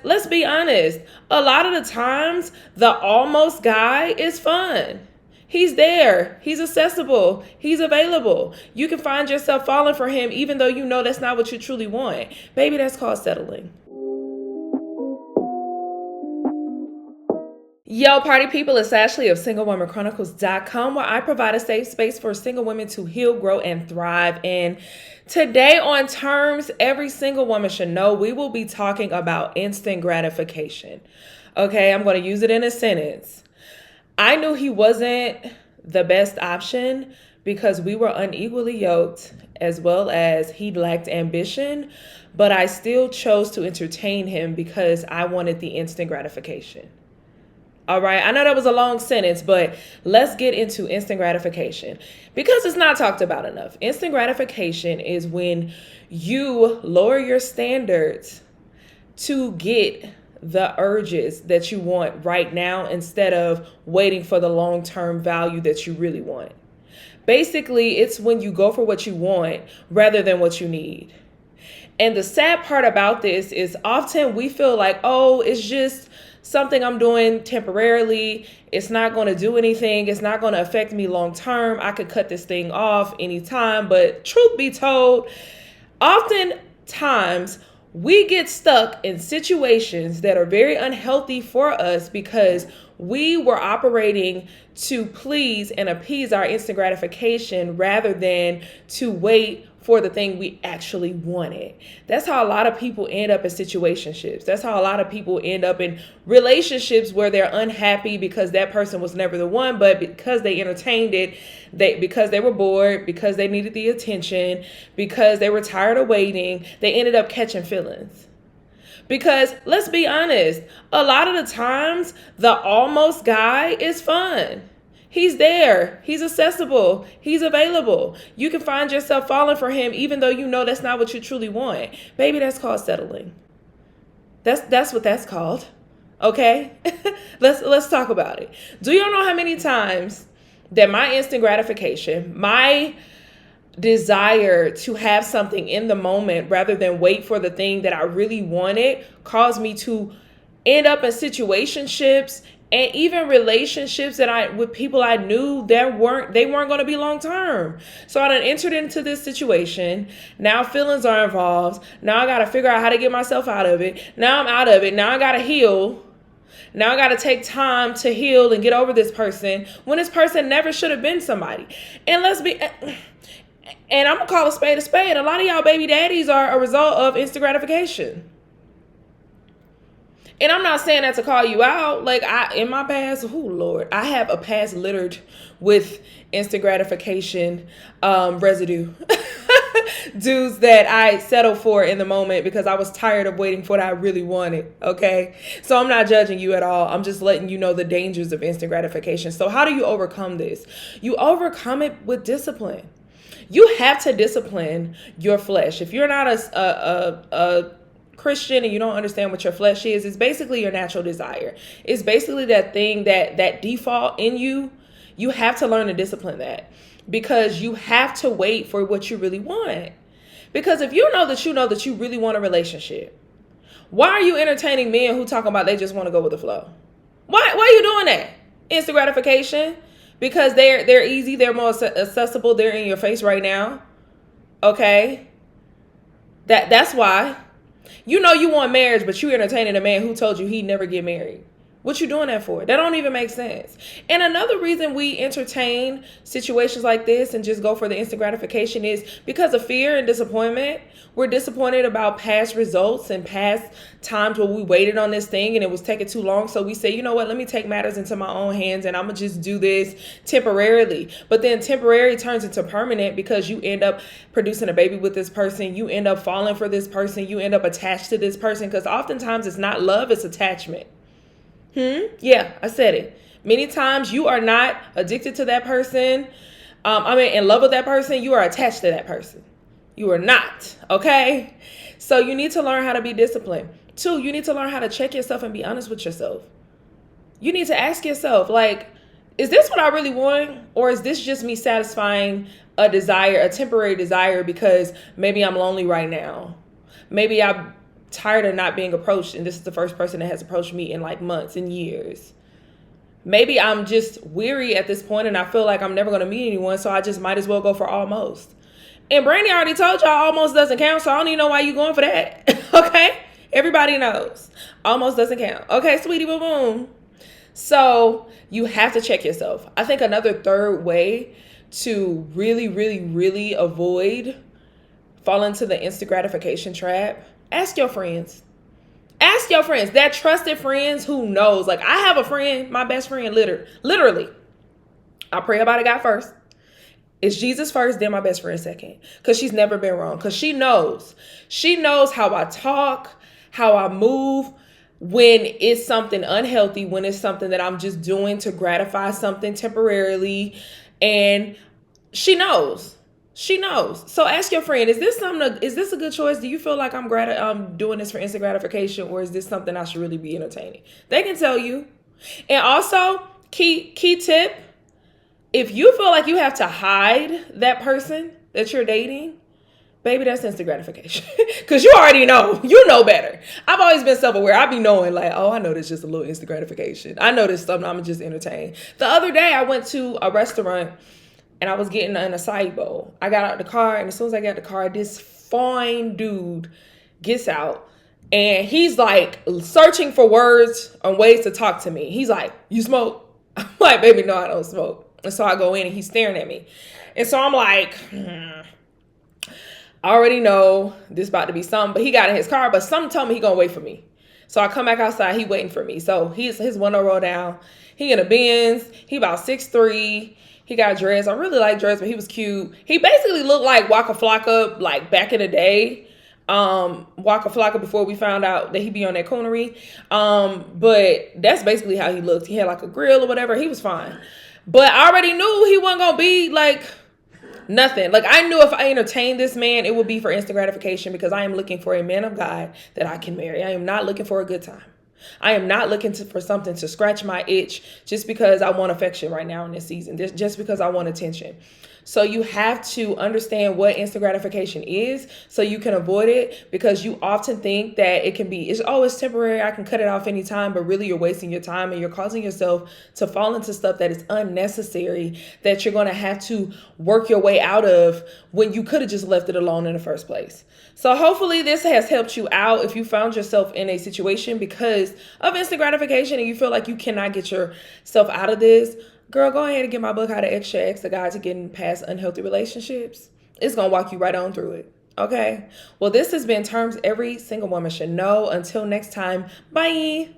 Let's be honest. A lot of the times, the almost guy is fun. He's there. He's accessible. He's available. You can find yourself falling for him even though you know that's not what you truly want. Baby, that's called settling. Yo, party people, it's Ashley of SingleWomanChronicles.com, where I provide a safe space for single women to heal, grow, and thrive. And today on Terms Every Single Woman Should Know, we will be talking about instant gratification. Okay, I'm going to use it in a sentence. I knew he wasn't the best option because we were unequally yoked, as well as he lacked ambition, but I still chose to entertain him because I wanted the instant gratification. All right, I know that was a long sentence, but let's get into instant gratification because it's not talked about enough. Instant gratification is when you lower your standards to get the urges that you want right now instead of waiting for the long-term value that you really want. Basically, it's when you go for what you want rather than what you need. And the sad part about this is often we feel like, oh, it's just something I'm doing temporarily. It's not going to do anything. It's not going to affect me long term. I could cut this thing off anytime. But truth be told, oftentimes we get stuck in situations that are very unhealthy for us because we were operating to please and appease our instant gratification rather than to wait for the thing we actually wanted. That's how a lot of people end up in situationships. That's how a lot of people end up in relationships where they're unhappy because that person was never the one, but because they entertained it, because they were bored, because they needed the attention, because they were tired of waiting, they ended up catching feelings. Because let's be honest, a lot of the times the almost guy is fun. He's there. He's accessible. He's available. You can find yourself falling for him even though you know that's not what you truly want. Baby, that's called settling. That's what that's called. Okay? Let's talk about it. Do you know how many times that my instant gratification, my desire to have something in the moment rather than wait for the thing that I really wanted caused me to end up in situationships and even relationships that with people I knew they weren't going to be long term. So I done entered into this situation. Now feelings are involved. Now I got to figure out how to get myself out of it. Now I'm out of it. Now I got to heal. Now I got to take time to heal and get over this person when this person never should have been somebody. And I'm going to call a spade a spade. A lot of y'all baby daddies are a result of instant gratification. And I'm not saying that to call you out. Like in my past, oh Lord, I have a past littered with instant gratification residue. Dudes that I settled for in the moment because I was tired of waiting for what I really wanted. Okay. So I'm not judging you at all. I'm just letting you know the dangers of instant gratification. So how do you overcome this? You overcome it with discipline. You have to discipline your flesh. If you're not a Christian and you don't understand what your flesh is, it's basically your natural desire. It's basically that thing that default in you. You have to learn to discipline that because you have to wait for what you really want. Because if you know that you really want a relationship, why are you entertaining men who talking about they just want to go with the flow? Why are you doing that? Instant gratification? Because they're easy, they're more accessible, they're in your face right now. Okay? That's why. You know you want marriage, but you entertaining a man who told you he'd never get married. What you doing that for? That don't even make sense. And another reason we entertain situations like this and just go for the instant gratification is because of fear and disappointment. We're disappointed about past results and past times where we waited on this thing and it was taking too long. So we say, you know what, let me take matters into my own hands and I'm going to just do this temporarily. But then temporary turns into permanent because you end up producing a baby with this person. You end up falling for this person. You end up attached to this person because oftentimes it's not love, it's attachment. Yeah, I said it. Many times you are not addicted to that person. In love with that person. You are attached to that person. You are not. Okay. So you need to learn how to be disciplined. 2, you need to learn how to check yourself and be honest with yourself. You need to ask yourself, like, is this what I really want? Or is this just me satisfying a desire, a temporary desire because maybe I'm lonely right now? Maybe I tired of not being approached, and this is the first person that has approached me in like months and years. Maybe I'm just weary at this point and I feel like I'm never going to meet anyone, so I just might as well go for almost. And Brandy already told y'all almost doesn't count, so I don't even know why you going for that. Okay? Everybody knows. Almost doesn't count. Okay, sweetie, boom, boom. So you have to check yourself. I think another third way to really, really, really avoid falling into the instant gratification trap, ask your friends. Ask your friends, that trusted friends who knows. Like, I have a friend, my best friend, literally. I pray about it God first. It's Jesus first, then my best friend second. Because she's never been wrong. Because she knows. She knows how I talk, how I move, when it's something unhealthy, when it's something that I'm just doing to gratify something temporarily. And she knows. She knows. So ask your friend, is this a good choice? Do you feel like I'm doing this for instant gratification, or is this something I should really be entertaining? They can tell you. And also, key tip, if you feel like you have to hide that person that you're dating, baby, that's instant gratification. Because you already know. You know better. I've always been self-aware. I be knowing like, oh, I know this is just a little instant gratification. I know this something I'm just entertained. The other day, I went to a restaurant and I was getting an acai bowl. I got out the car, and as soon as I got the car, this fine dude gets out, and he's like searching for words and ways to talk to me. He's like, "You smoke?" I'm like, "Baby, no, I don't smoke." And so I go in, and he's staring at me, and so I'm like, I already know this about to be something. But he got in his car, but something told me he gonna wait for me. So I come back outside, he waiting for me. So his window roll down. He in a Benz. He about 6'3". He got dressed. I really like dress, but he was cute. He basically looked like Waka Flocka, like back in the day. Waka Flocka, before we found out that he be on that coonery. But that's basically how he looked. He had like a grill or whatever. He was fine. But I already knew he wasn't going to be like nothing. Like, I knew if I entertained this man, it would be for instant gratification, because I am looking for a man of God that I can marry. I am not looking for a good time. I am not looking for something to scratch my itch just because I want affection right now in this season, just because I want attention. So you have to understand what instant gratification is so you can avoid it, because you often think that it's always temporary. I can cut it off anytime, but really you're wasting your time and you're causing yourself to fall into stuff that is unnecessary, that you're going to have to work your way out of when you could have just left it alone in the first place. So hopefully this has helped you out if you found yourself in a situation because of instant gratification and you feel like you cannot get yourself out of this. Girl, go ahead and get my book, How to X the Guide to Getting Past Unhealthy Relationships. It's going to walk you right on through it. Okay? Well, this has been Terms Every Single Woman Should Know. Until next time, bye.